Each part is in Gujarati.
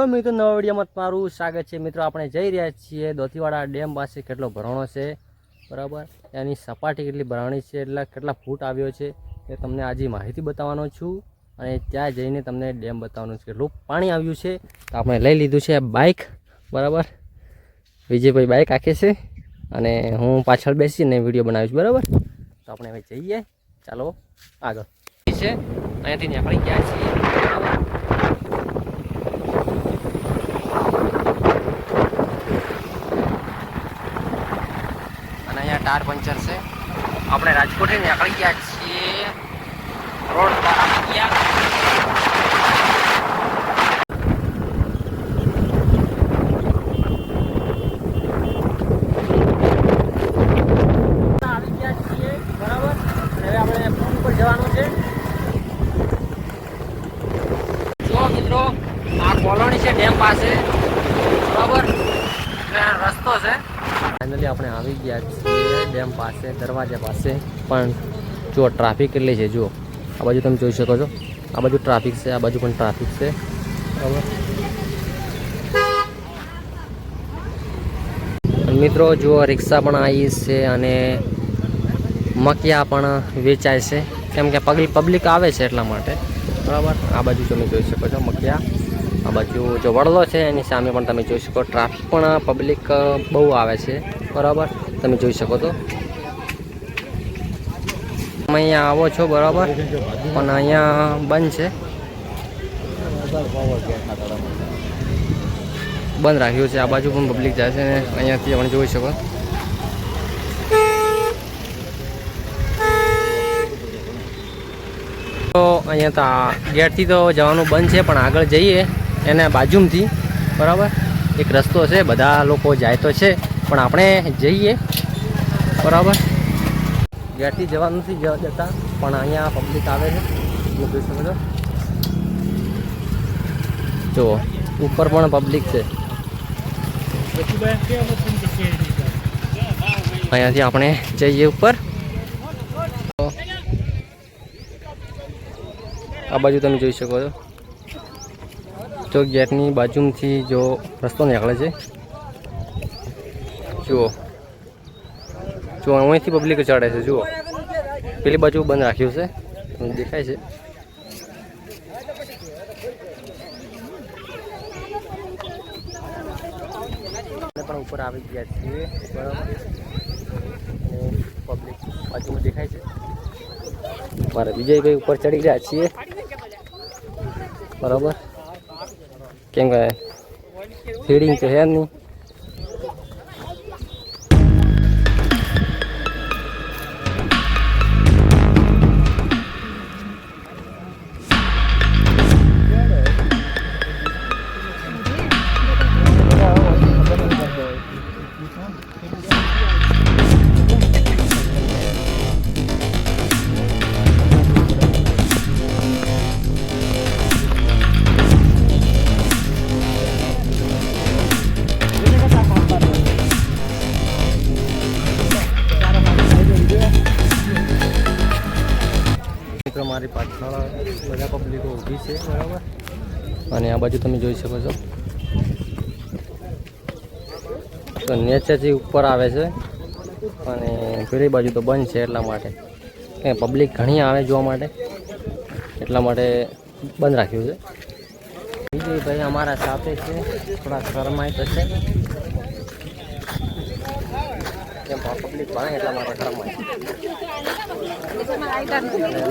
મિત્રો, નવા વિડીયોમાં તમારું સ્વાગત છે। મિત્રો, આપણે જઈ રહ્યા છીએ દોતીવાડા ડેમ પાસે। કેટલો ભરાણો છે બરાબર, એની સપાટી કેટલી ભરાણી છે, એટલે કેટલા ફૂટ આવ્યો છે એ તમને આજે માહિતી બતાવવાનો છું। અને ત્યાં જઈને તમને ડેમ બતાવવાનું છે, કેટલું પાણી આવ્યું છે। તો આપણે લઈ લીધું છે બાઇક બરાબર, વિજયભાઈ બાઇક આખે છે અને હું પાછળ બેસીને વિડીયો બનાવીશ બરાબર। તો આપણે હવે જઈએ, ચાલો આગળ છે। અહીંયાથી નીકળી ગયા છીએ બરાબર। અહીંયા ટાયર પંચર છે। આપણે રાજકોટથી નીકળી ગયા છીએ, રોડ પર આવી ગયા। આવી ગયા છીએ બરાબર, હવે આપણે પુલ પર જવાનું છે। જો મિત્રો, આ કોલોની છે ડેમ પાસે બરાબર, રસ્તો છે। ફાઇનલી આપણે આવી ગયા છીએ ડેમ પાસે, દરવાજા પાસે। પણ જો ટ્રાફિક કેટલી છે, જુઓ આ બાજુ તમે જોઈ શકો છો, આ બાજુ ટ્રાફિક છે, આ બાજુ પણ ટ્રાફિક છે બરાબર। મિત્રો જુઓ, રિક્ષા પણ આવી છે અને મકિયા પણ વેચાય છે, કેમ કે પબ્લિક આવે છે એટલા માટે બરાબર। આ બાજુ તમે જોઈ શકો છો મકિયા, આ બાજુ જો વડલો છે એની સામે પણ તમે જોઈ શકો, ટ્રાફિક પણ પબ્લિક બહુ આવે છે બરાબર, તમે જોઈ શકો છો। તમે અહીંયા આવો છો બરાબર, પણ અહીંયા બંધ છે, બંધ રાખ્યું છે। આ બાજુ પણ પબ્લિક જાય છે ને અહીંયાથી આપણે જોઈ શકો। તો અહીંયા તો ગેટથી તો જવાનું બંધ છે, પણ આગળ જઈએ એના બાજુમાંથી બરાબર એક રસ્તો છે, બધા લોકો જાય તો છે પણ આપણે જઈએ બરાબર। ગેટથી જવાનું નથી જવા દેતા, પણ અહીંયા પબ્લિક આવે છે, તમે જોઈ શકો છો। જુઓ ઉપર પણ પબ્લિક છે, અહીંયાથી આપણે જઈએ ઉપર। આ બાજુ તમે જોઈ શકો છો, તો ગેટની બાજુમાંથી જો રસ્તો નીકળે છે, જુઓ જો અહીંથી પબ્લિક ચડે છે, જુઓ પેલી બાજુ બંધ રાખ્યું છે, દેખાય છે। પણ ઉપર આવી ગયા છીએ બરાબર, પબ્લિક બાજુમાં દેખાય છે। મારા વિજયભાઈ ઉપર ચડી ગયા છીએ બરાબર, કેમ કે ફીડિંગ તો હે નહીં। મારી પાછળ બધા પબ્લિકો ઊભી છે બરાબર, અને આ બાજુ તમે જોઈ શકો છો, તો નીચેથી ઉપર આવે છે અને પેલી બાજુ તો બંધ છે, એટલા માટે કે પબ્લિક ઘણી આવે જોવા માટે, એટલા માટે બંધ રાખ્યું છે। વિજયભાઈ અમારા સાથે છે, થોડા શરમાય તો છે, કેમ પબ્લિક ભણે એટલા માટે શરમાય।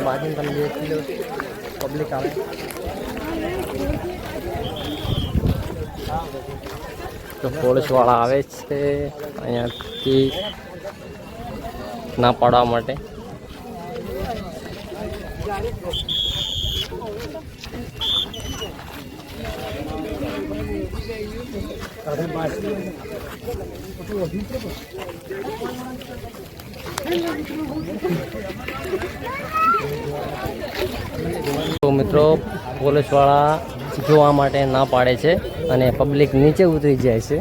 બાજુ તમે દેખી લો, પબ્લિક આવે તો પોલીસ વાળા આવે છે અહીંયાથી ના પાડવા માટે। તો મિત્રો, પોલીસ વાળા જોવા માટે ના પાડે છે અને પબ્લિક નીચે ઉતરી જાય છે।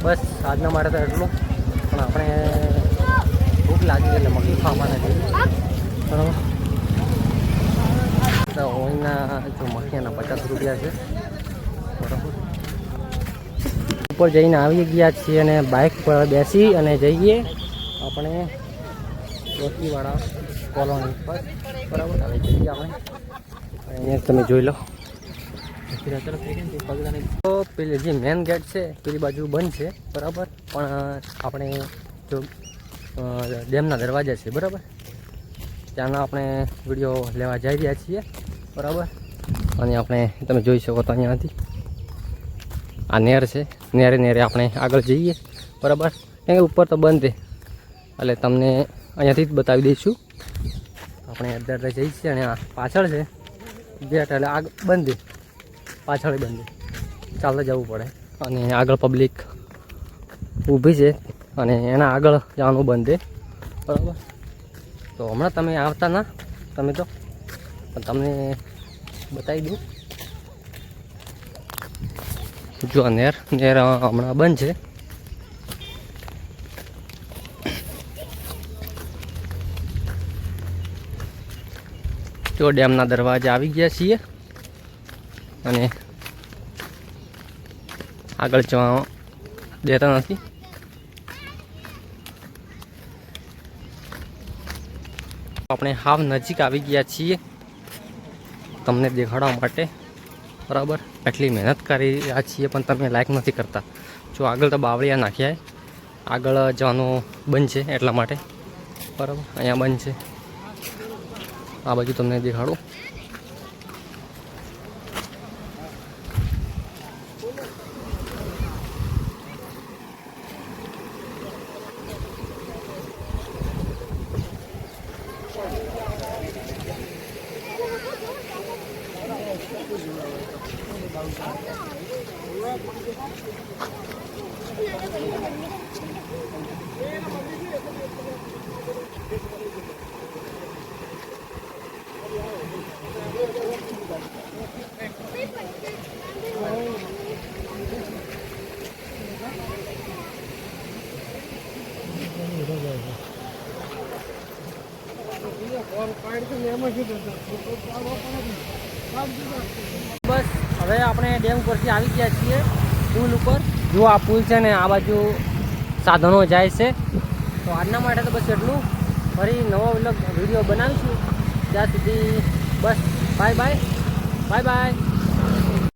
બસ આજના માટે તો એટલું. પણ આપણે ભૂખ લાગી એટલે મગી ખાવાના જઈએ બરાબર. તો ઓઈના જો મખિયાના 50 રૂપિયા છે બરાબર. ઉપર જઈને આવી ગયા છીએ અને બાઇક પર બેસી અને જઈએ આપણે દોતીવાડા કોલોની પર બરાબર. હવે જઈએ આપણે અહીંયા તમે જોઈ લો. તો પેલી જે મેન ગેટ છે પેલી બાજુ બંધ છે બરાબર. પણ આપણે જો ડેમના દરવાજા છે બરાબર, ત્યાંના આપણે વિડીયો લેવા જઈ રહ્યા છીએ બરાબર. અને આપણે તમે જોઈ શકો તો અહીંયાથી આ નેર છે, નેરે આપણે આગળ જઈએ બરાબર. કેમ કે ઉપર તો બંધ છે એટલે તમને અહીંયાથી જ બતાવી દઈશું. આપણે અંદર જઈએ છીએ અને આ પાછળ છે ગેટ એટલે આગ બંધ છે, પાછળ બંધ છે, ચાલતા જવું પડે. અને આગળ પબ્લિક ઊભી છે અને એના આગળ જવાનું બંધ છે બરાબર. તો હમણાં તમે આવતા ના તમે તો પણ તમને બતાવી દઉં. જો નેર હમણાં બંધ છે. જો ડેમના દરવાજા આવી ગયા છીએ અને આગળ જવા દેતા નથી. આપણે હાવ નજીક આવી ગયા છીએ તમને દેખાડવા માટે બરાબર. એટલી મહેનત કરી રહ્યા છીએ પણ તમે લાઈક નથી કરતા. જો આગળ તો બાવળિયા નાખ્યા, આગળ જવાનું બંધ છે એટલા માટે બરાબર. અહીંયા બંધ છે, આ બાજુ તમને દેખાડું. બસ હવે આપણે ડેમ પરથી આવી ગયા છીએ પુલ ઉપર. જો આ પુલ છે ને આ બાજુ સાધનો જાય છે. તો આજના માટે તો બસ એટલું. ફરી નવો વિડીયો બનાવીશું ત્યાં સુધી બસ બાય બાય બાય બાય.